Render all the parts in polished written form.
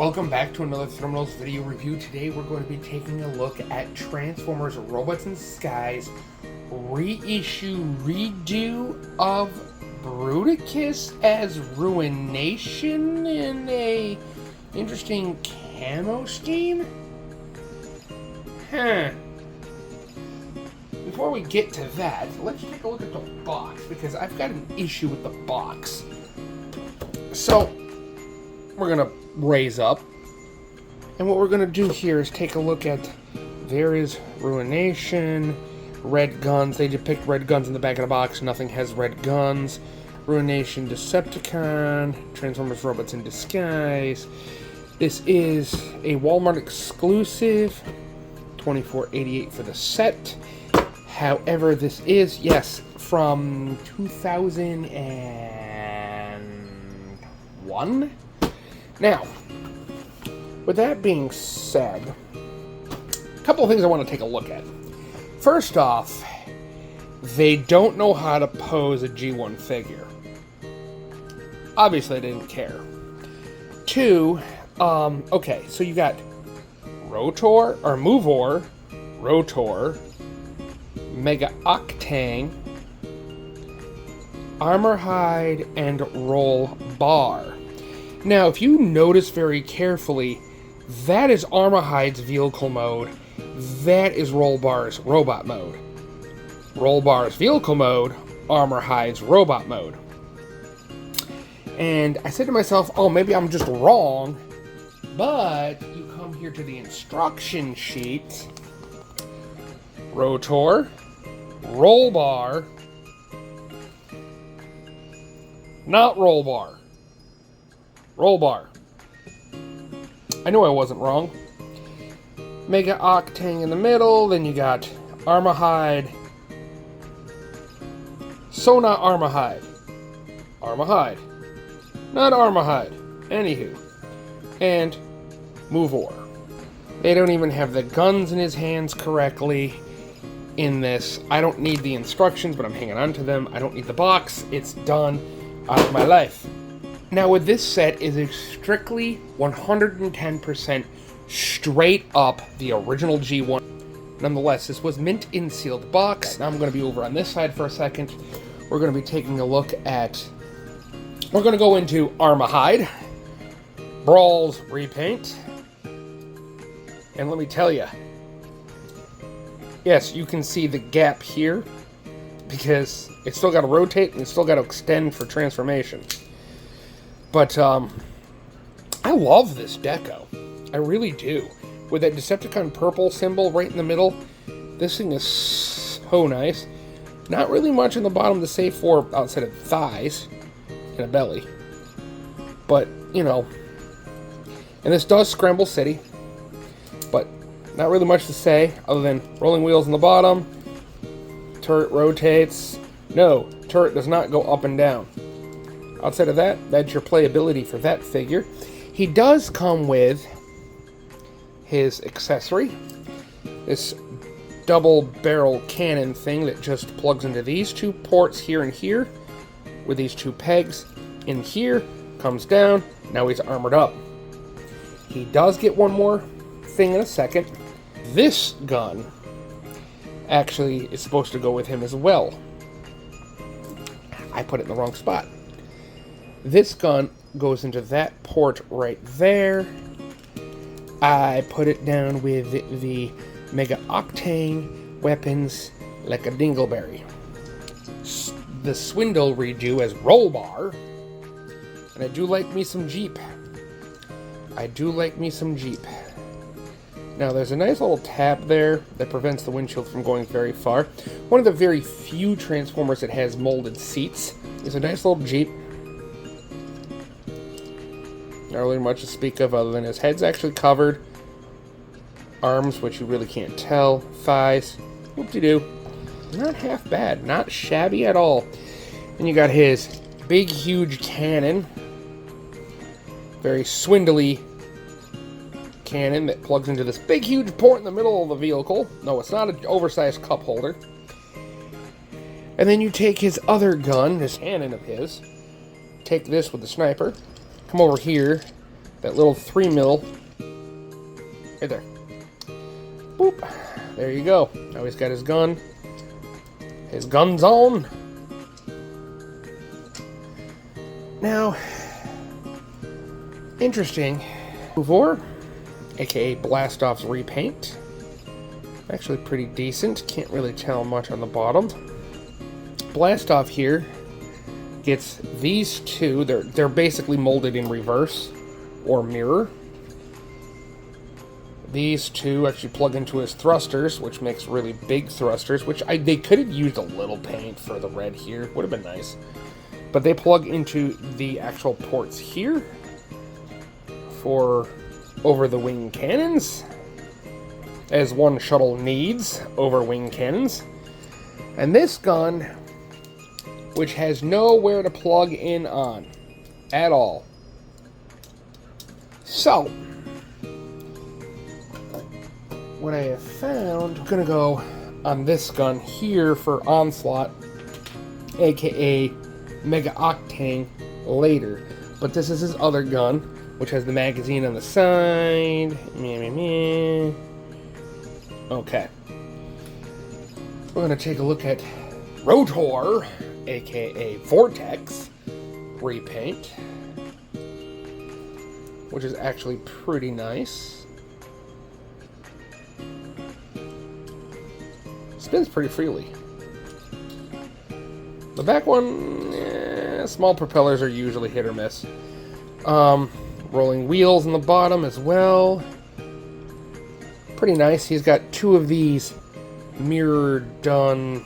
Welcome back to another Thermals video review. Today we're going to be taking a look at Transformers Robots in Disguise reissue redo of Bruticus as Ruination in a interesting camo scheme? Before we get to that, let's take a look at the box, because I've got an issue with the box. So, we're going to raise up, and what we're going to do here is take a look at, there is Ruination, red guns. They depict red guns in the back of the box. Nothing has red guns. Ruination Decepticon, Transformers Robots in Disguise. This is a Walmart exclusive, $24.88 for the set. However, this is, yes, from 2001. Now, with that being said, a couple of things I want to take a look at. First off, they don't know how to pose a G1 figure. Obviously, they didn't care. Two, okay, so you got Rotor, Mega Octane, Armor Hide, and Roll Bar. Now, if you notice very carefully, that is Armor Hide's vehicle mode. That is Roll Bar's robot mode. Roll Bar's vehicle mode, Armor Hide's robot mode. And I said to myself, oh, maybe I'm just wrong. But you come here to the instruction sheet. Rotor, Roll Bar, not Roll Bar. Roll Bar. I knew I wasn't wrong. Mega Octane in the middle, then you got Armor Hide. So not Armor Hide. Armor Hide. Not Armor Hide. Anywho. And Movor. They don't even have the guns in his hands correctly in this. I don't need the instructions, but I'm hanging on to them. I don't need the box. It's done. Out of my life. Now, with this set, it is strictly 110% straight up the original G1. Nonetheless, this was mint in sealed box. Now I'm going to be over on this side for a second. We're going to be taking a look at... We're going to go into Armor Hide, Brawl's repaint, and let me tell you, yes, you can see the gap here, because it's still got to rotate and it's still got to extend for transformation. But, I love this deco. I really do. With that Decepticon purple symbol right in the middle, this thing is so nice. Not really much in the bottom to save for outside of thighs and a belly. But, you know, and this does Scramble City, but not really much to say other than rolling wheels in the bottom. Turret rotates. No, turret does not go up and down. Outside of that, that's your playability for that figure. He does come with his accessory, this double barrel cannon thing that just plugs into these two ports here and here, with these two pegs in here, comes down, now he's armored up. He does get one more thing in a second. This gun actually is supposed to go with him as well. I put it in the wrong spot. This gun goes into that port right there. I put it down with the Mega Octane weapons like a dingleberry. The Swindle redo as Roll Bar. And I do like me some Jeep. Now there's a nice little tab there that prevents the windshield from going very far. One of the very few Transformers that has molded seats. It's a nice little Jeep. Not really much to speak of other than his head's actually covered. Arms, which you really can't tell. Thighs. Whoop-de-doo. Not half bad. Not shabby at all. And you got his big, huge cannon. Very swindly cannon that plugs into this big, huge port in the middle of the vehicle. No, it's not an oversized cup holder. And then you take his other gun, this cannon of his. Take this with the sniper. Come over here that little 3 mil right there. Boop. There you go. Now he's got his gun. His gun's on. Now, interesting. Before, aka Blastoff's repaint. Actually pretty decent. Can't really tell much on the bottom. Blastoff here gets these two. They're basically molded in reverse or mirror. These two actually plug into his thrusters, which makes really big thrusters, which they could have used a little paint for the red here. Would have been nice. But they plug into the actual ports here for over-the-wing cannons, as one shuttle needs over-wing cannons. And this gun, which has nowhere to plug in on at all. So, what I have found, I'm going to go on this gun here for Onslaught, aka Mega Octane, later. But this is his other gun, which has the magazine on the side. Okay. We're going to take a look at Rotor, aka Vortex, repaint, which is actually pretty nice. Spins pretty freely. The back one, small propellers are usually hit or miss. Rolling wheels on the bottom as well. Pretty nice. He's got two of these mirrored done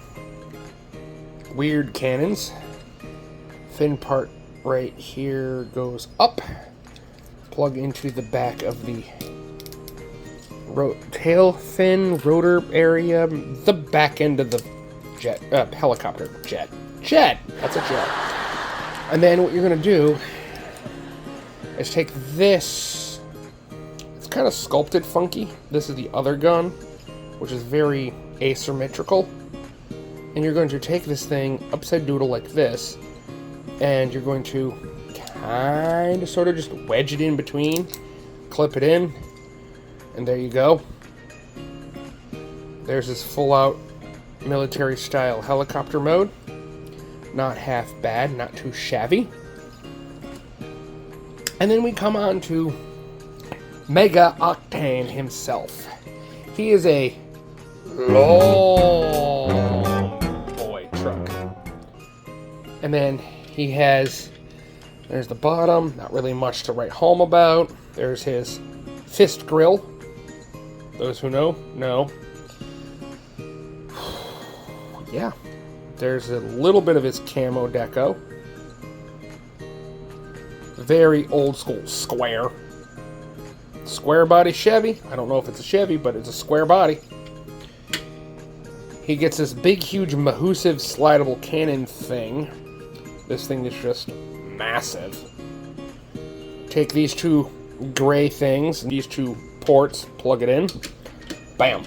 weird cannons. Fin part right here goes up. Plug into the back of the tail fin rotor area. The back end of the jet, helicopter. Jet. That's a jet. And then what you're going to do is take this. It's kind of sculpted funky. This is the other gun, which is very asymmetrical. And you're going to take this thing upside doodle like this, and you're going to kind of sort of just wedge it in between, clip it in, and there you go. There's this full out military style helicopter mode. Not half bad, not too shabby. And then we come on to Mega Octane himself. He is a long boy truck. And then he has, there's the bottom, not really much to write home about. There's his fist grill. Those who know. Yeah. There's a little bit of his camo deco. Very old school square. Square body Chevy. I don't know if it's a Chevy, but it's a square body. He gets this big, huge, massive, slidable cannon thing. This thing is just massive. Take these two gray things, these two ports, plug it in. Bam.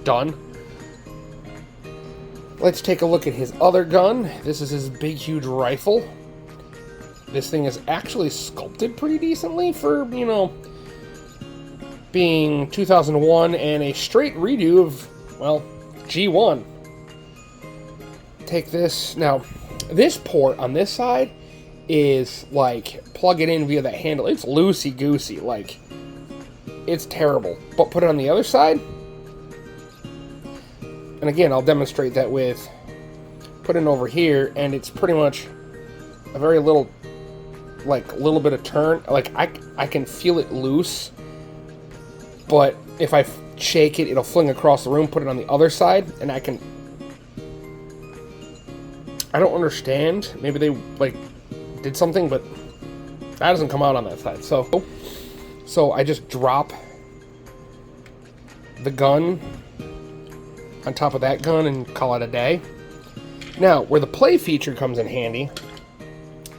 Done. Let's take a look at his other gun. This is his big, huge rifle. This thing is actually sculpted pretty decently for, being 2001 and a straight redo of, well, G1. Take this. Now, this port on this side is like plug it in via that handle. It's loosey-goosey. Like, it's terrible. But put it on the other side. And again, I'll demonstrate that with put it over here, and it's pretty much a very little bit of turn. Like, I can feel it loose, but if I shake it, it'll fling across the room. Put it on the other side, and I don't understand. Maybe they did something, but that doesn't come out on that side. So I just drop the gun on top of that gun and call it a day. Now, where the play feature comes in handy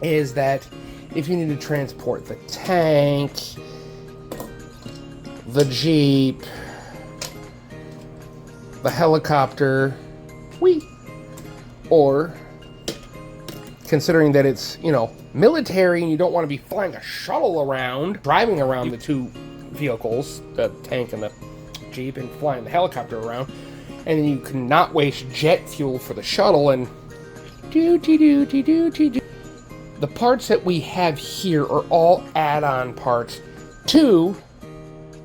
is that if you need to transport the tank, the Jeep, the helicopter, or considering that it's, military and you don't want to be flying a shuttle around, driving around the two vehicles, the tank and the Jeep, and flying the helicopter around, and you cannot waste jet fuel for the shuttle and do. The parts that we have here are all add-on parts to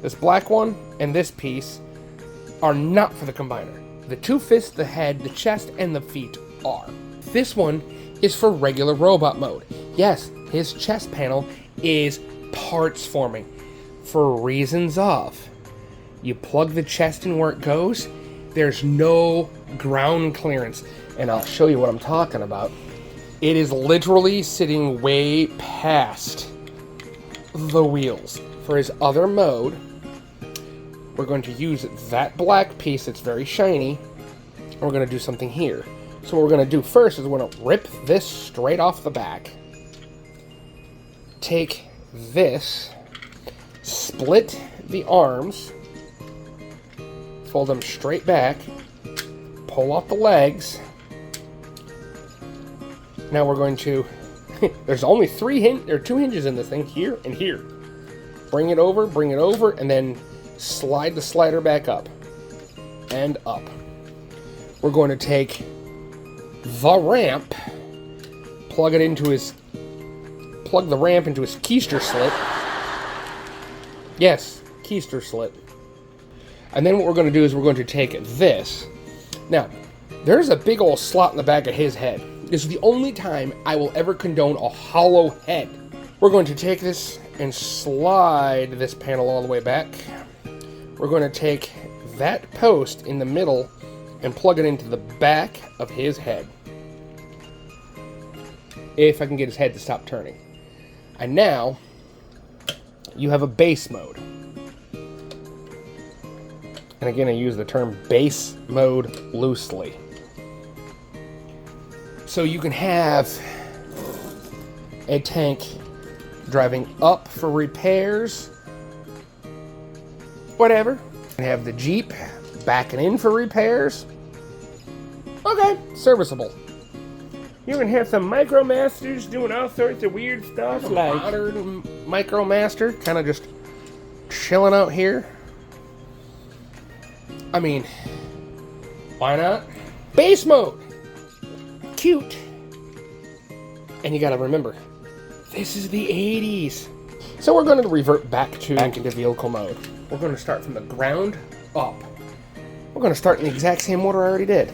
this black one and this piece are not for the combiner. The two fists, the head, the chest, and the feet are. This one is for regular robot mode. Yes, his chest panel is parts forming for reasons of you plug the chest in where it goes, there's no ground clearance, and I'll show you what I'm talking about. It is literally sitting way past the wheels. For his other mode, we're going to use that black piece that's very shiny, and we're going to do something here. So what we're going to do first is we're going to rip this straight off the back, take this, split the arms, fold them straight back, pull off the legs. Now we're going to, there's only two hinges in this thing, here and here. Bring it over, and then slide the slider back up and up. We're going to take the ramp, plug the ramp into his keister slit. Yes, keister slit. And then what we're going to do is we're going to take this. Now, there's a big old slot in the back of his head. This is the only time I will ever condone a hollow head. We're going to take this and slide this panel all the way back. We're going to take that post in the middle and plug it into the back of his head. If I can get his head to stop turning. And now, you have a base mode. And again, I use the term base mode loosely. So you can have a tank driving up for repairs, whatever. You can have the Jeep backing in for repairs. Okay, serviceable. You can have some Micromasters doing all sorts of weird stuff, like modern Micromaster, kind of just chilling out here. I mean, why not? Base mode! Cute! And you gotta remember, this is the 80s. So we're going to revert back into vehicle mode. We're going to start from the ground up. We're going to start in the exact same order I already did.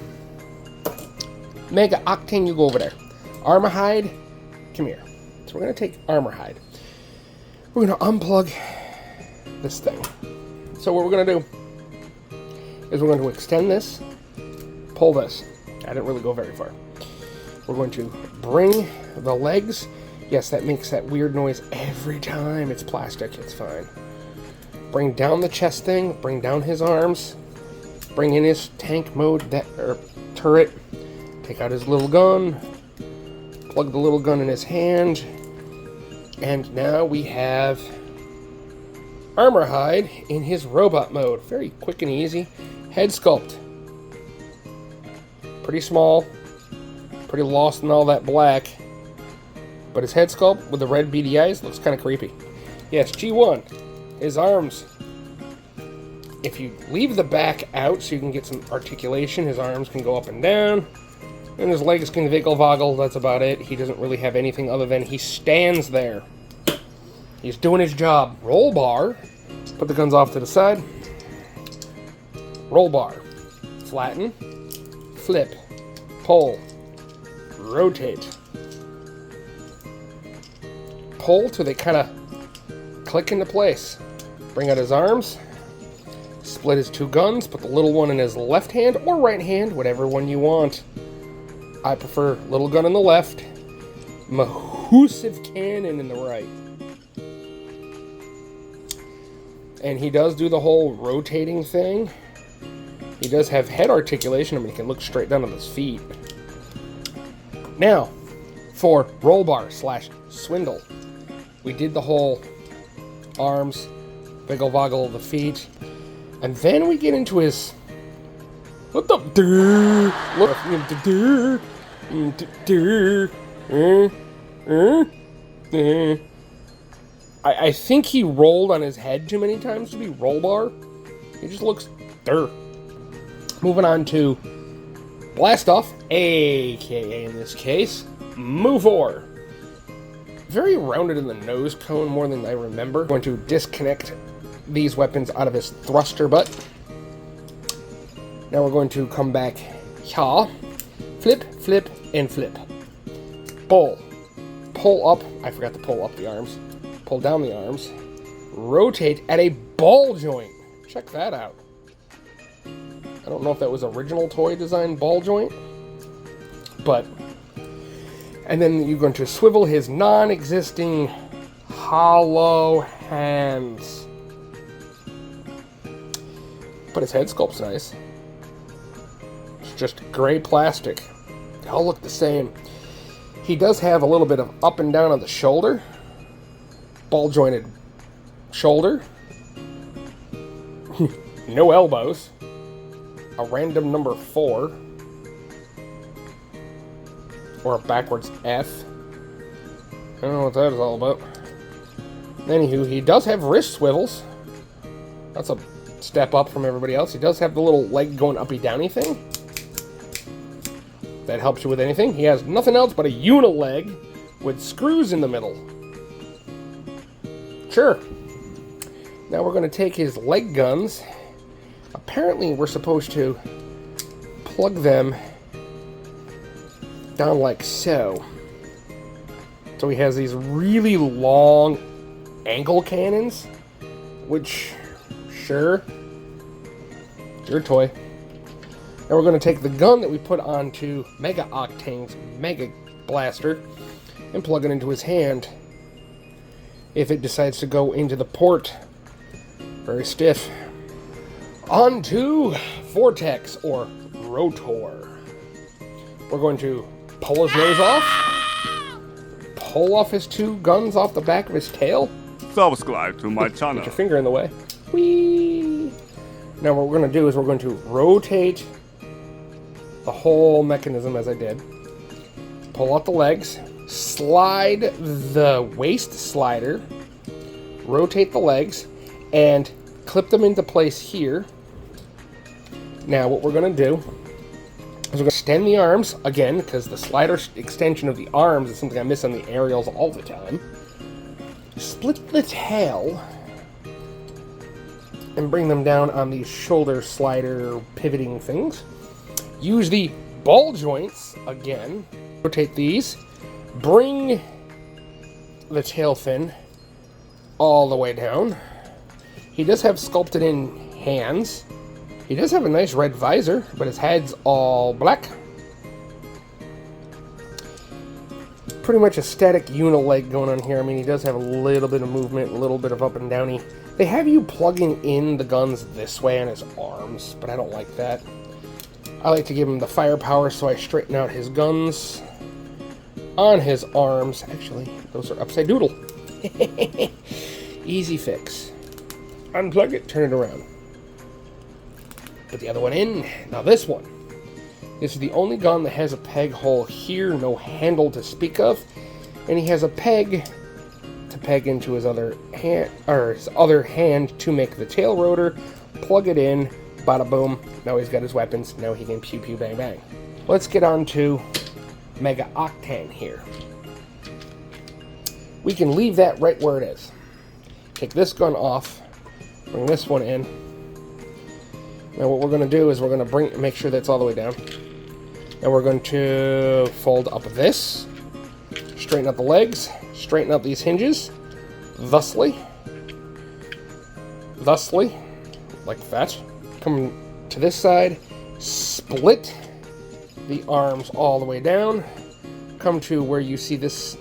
Mega Octane, you go over there. Armor Hide, come here. So we're going to take Armor Hide. We're going to unplug this thing. So what we're going to do is we're going to extend this, pull this. I didn't really go very far. We're going to bring the legs. Yes, that makes that weird noise every time. It's plastic, it's fine. Bring down the chest thing, bring down his arms, bring in his tank mode, turret, take out his little gun, plug the little gun in his hand, and now we have Armor Hide in his robot mode. Very quick and easy. Head sculpt. Pretty small, pretty lost in all that black, but his head sculpt with the red beady eyes looks kind of creepy. Yes, G1, his arms. If you leave the back out so you can get some articulation, his arms can go up and down, and his legs can wiggle-woggle. That's about it. He doesn't really have anything other than he stands there. He's doing his job. Roll bar. Put the guns off to the side. Roll bar. Flatten. Flip. Pull. Rotate. Pull till they kind of click into place. Bring out his arms. Split his two guns. Put the little one in his left hand or right hand, whatever one you want. I prefer little gun in the left. Massive cannon in the right. And he does do the whole rotating thing. He does have head articulation. I mean, he can look straight down on his feet. Now, for roll bar / swindle, we did the whole arms, wiggle woggle of the feet, and then we get into his what the I think he rolled on his head too many times to be roll bar. He just looks dirt. Moving on to Blast Off, aka in this case, Move 4. Very rounded in the nose cone more than I remember. Going to disconnect these weapons out of his thruster butt. Now we're going to come back here. Flip, flip, and flip. Pull. Pull up. I forgot to pull up the arms. Pull down the arms. Rotate at a ball joint. Check that out. I don't know if that was original toy design ball joint, but... And then you're going to swivel his non-existing hollow hands. But his head sculpt's nice. It's just gray plastic. They all look the same. He does have a little bit of up and down on the shoulder. Ball jointed shoulder. No elbows. A random number 4. Or a backwards F. I don't know what that is all about. Anywho, he does have wrist swivels. That's a step up from everybody else. He does have the little leg going uppy-downy thing. That helps you with anything. He has nothing else but a unileg with screws in the middle. Sure. Now we're going to take his leg guns. Apparently we're supposed to plug them down like so. So he has these really long angle cannons, which, sure, it's your toy. Now we're going to take the gun that we put onto Mega Octane's Mega Blaster and plug it into his hand if it decides to go into the port. Very stiff. On to Vortex, or Rotor. We're going to pull his nose off, pull off his 2 guns off the back of his tail. Subscribe to my channel. Get your finger in the way. Whee! Now what we're going to do is we're going to rotate the whole mechanism as I did. Pull out the legs, slide the waist slider, rotate the legs, and clip them into place here. Now what we're going to do is we're going to extend the arms, again, because the slider extension of the arms is something I miss on the aerials all the time. Split the tail and bring them down on these shoulder slider pivoting things. Use the ball joints, again. Rotate these. Bring the tail fin all the way down. He does have sculpted in hands. He does have a nice red visor, but his head's all black. Pretty much a static unileg going on here. I mean, he does have a little bit of movement, a little bit of up and downy. They have you plugging in the guns this way on his arms, but I don't like that. I like to give him the firepower, so I straighten out his guns on his arms. Actually, those are upside doodle. Easy fix. Unplug it, turn it around. Put the other one in. Now this one. This is the only gun that has a peg hole here, no handle to speak of, and he has a peg to peg into his other hand, to make the tail rotor. Plug it in. Bada boom. Now he's got his weapons. Now he can pew pew bang bang. Let's get on to Mega Octane here. We can leave that right where it is. Take this gun off. Bring this one in. Now what we're going to do is we're going to make sure that's all the way down. And we're going to fold up this. Straighten out the legs. Straighten out these hinges. Thusly. Like that. Come to this side. Split the arms all the way down. Come to where you see this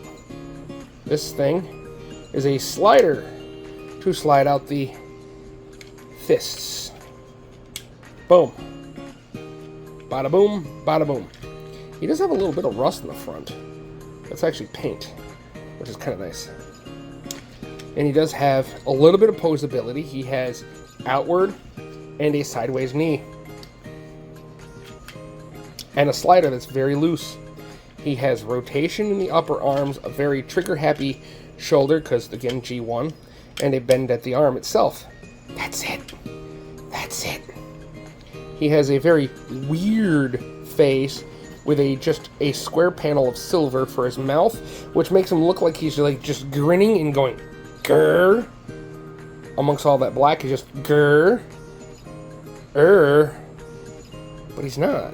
thing is a slider to slide out the fists. Boom. Bada boom, bada boom. He does have a little bit of rust in the front. That's actually paint, which is kind of nice. And he does have a little bit of posability. He has outward and a sideways knee. And a slider that's very loose. He has rotation in the upper arms, a very trigger-happy shoulder, because, again, G1, and a bend at the arm itself. That's it. That's it. He has a very weird face with just a square panel of silver for his mouth, which makes him look like he's like just grinning and going, grr. Amongst all that black, he's just grr. But he's not.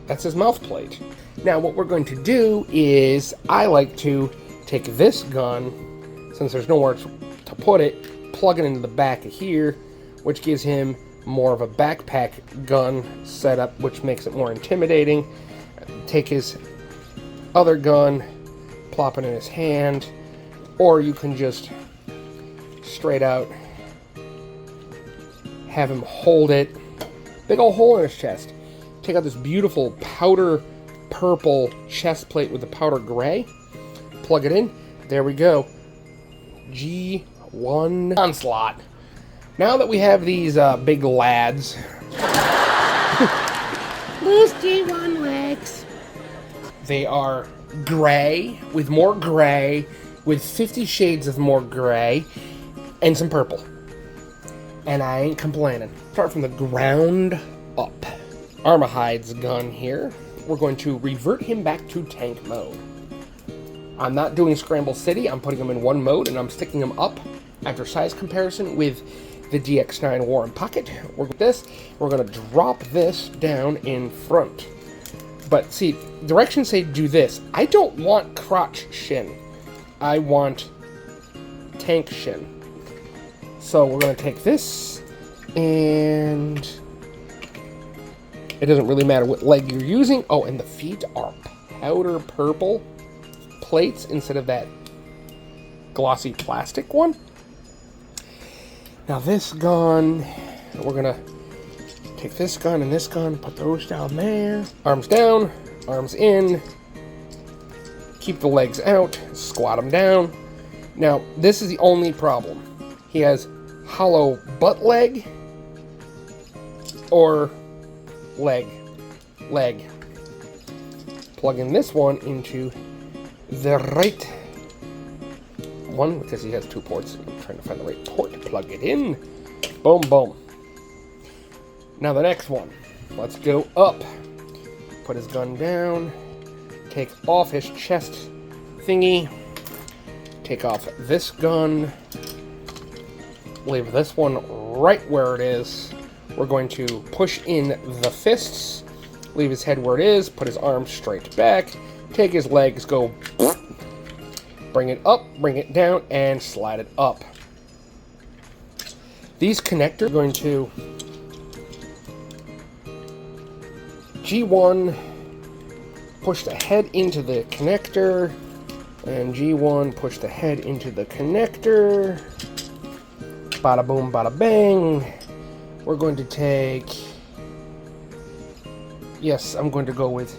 That's his mouth plate. Now, what we're going to do is, I like to take this gun, since there's nowhere to put it, plug it into the back of here, which gives him more of a backpack gun setup, which makes it more intimidating. Take his other gun, plop it in his hand, or you can just straight out have him hold it. Big old hole in his chest. Take out this beautiful powder purple chest plate with the powder gray. Plug it in. There we go. G1 Onslaught. Now that we have these big lads. Those G1 legs. They are gray, with more gray, with 50 shades of more gray, and some purple. And I ain't complaining. Start from the ground up. Armahide's gun here. We're going to revert him back to tank mode. I'm not doing Scramble City. I'm putting him in one mode, and I'm sticking him up after size comparison with the DX9 War and Pocket. We're going to drop this down in front. But see, directions say do this. I don't want crotch shin. I want tank shin. So we're going to take this, and it doesn't really matter what leg you're using. Oh, and the feet are powder purple plates instead of that glossy plastic one. Now this gun, we're going to take this gun and this gun, put those down there. Arms down, arms in. Keep the legs out, squat them down. Now, this is the only problem. He has hollow butt leg or leg. Plug in this one into the right one because he has two ports. I'm trying to find the right port to plug it in. Boom, boom. Now the next one. Let's go up. Put his gun down. Take off his chest thingy. Take off this gun. Leave this one right where it is. We're going to push in the fists. Leave his head where it is. Put his arms straight back. Take his legs, go. Bring it up, bring it down, and slide it up. These connectors are going to G1, push the head into the connector, and G1, push the head into the connector. Bada boom, bada bang. We're going to take, yes, I'm going to go with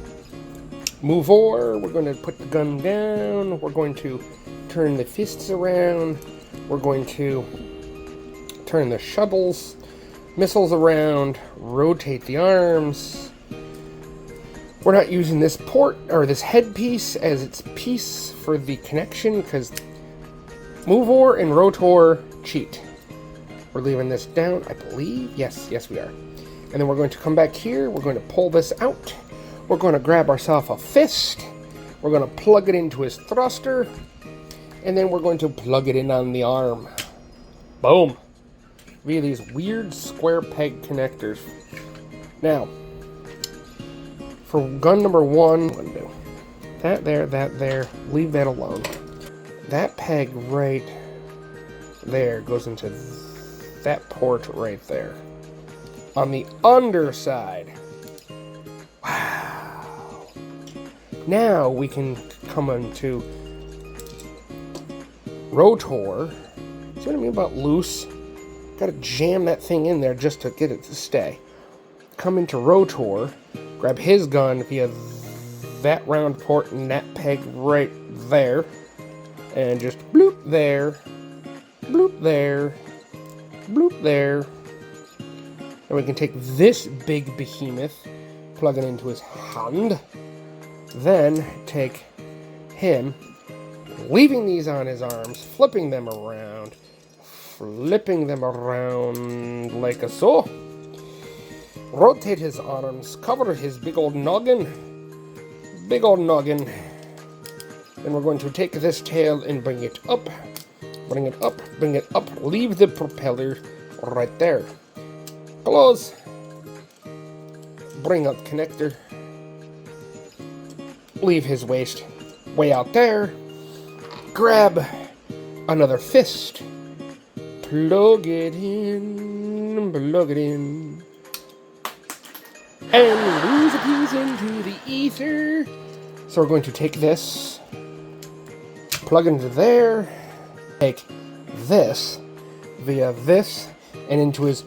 move over. We're going to put the gun down. We're going to turn the fists around. We're going to turn the shuttles, missiles around, rotate the arms. We're not using this port or this headpiece as its piece for the connection because Movor and Rotor cheat. We're leaving this down, I believe. Yes, we are. And then we're going to come back here. We're going to pull this out. We're going to grab ourselves a fist. We're going to plug it into his thruster. And then we're going to plug it in on the arm. Boom. Via these weird square peg connectors. Now, for gun number one, I'm going to do that there. Leave that alone. That peg right there goes into that port right there. On the underside. Wow. Now we can come into Rotor. See what I mean about loose? Gotta jam that thing in there just to get it to stay. Come into Rotor, grab his gun via that round port and that peg right there. And just bloop there, bloop there, bloop there. And we can take this big behemoth, plug it into his hand. Then take him, leaving these on his arms, flipping them around like a so. Rotate his arms, cover his big old noggin. Then we're going to take this tail and bring it up, bring it up, leave the propeller right there. Close. Bring up connector. Leave his waist way out there. Grab another fist. Plug it in. And lose a piece into the ether. So we're going to take this, plug into there, take this via this and into his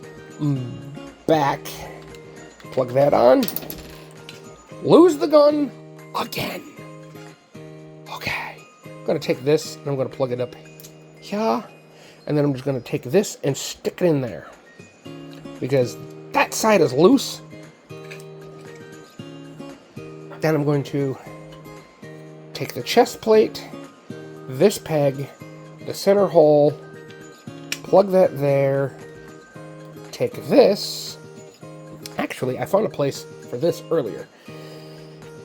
back. Plug that on. Lose the gun again. Okay. I'm going to take this and I'm going to plug it up here. And then I'm just going to take this and stick it in there. Because that side is loose. Then I'm going to take the chest plate, this peg, the center hole, plug that there, take this. Actually, I found a place for this earlier.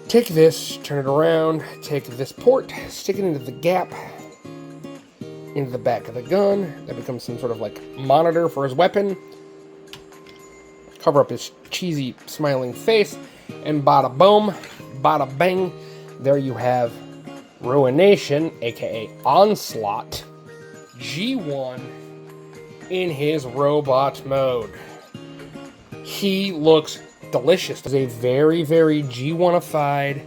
Take this, turn it around, take this port, stick it into the gap, into the back of the gun. That becomes some sort of like monitor for his weapon. Cover up his cheesy smiling face, and bada boom, bada bang, there you have Ruination, aka Onslaught, G1 in his robot mode. He looks delicious. It's a very, very G1ified,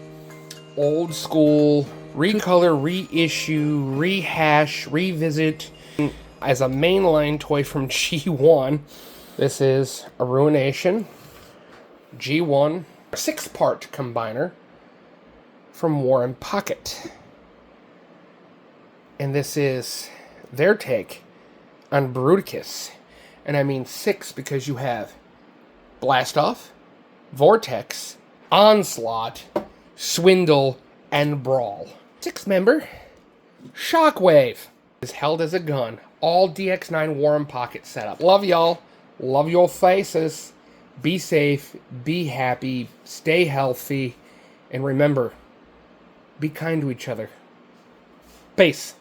old school, recolor, reissue, rehash, revisit as a mainline toy from G1. This is a Ruination G1 6-part combiner from Warren Pocket. And this is their take on Bruticus. And I mean 6 because you have Blast Off, Vortex, Onslaught, Swindle, and Brawl. 6-member Shockwave is held as a gun. All DX9 Warren Pocket setup. Love y'all. Love your faces. Be safe. Be happy. Stay healthy. And remember, be kind to each other. Peace.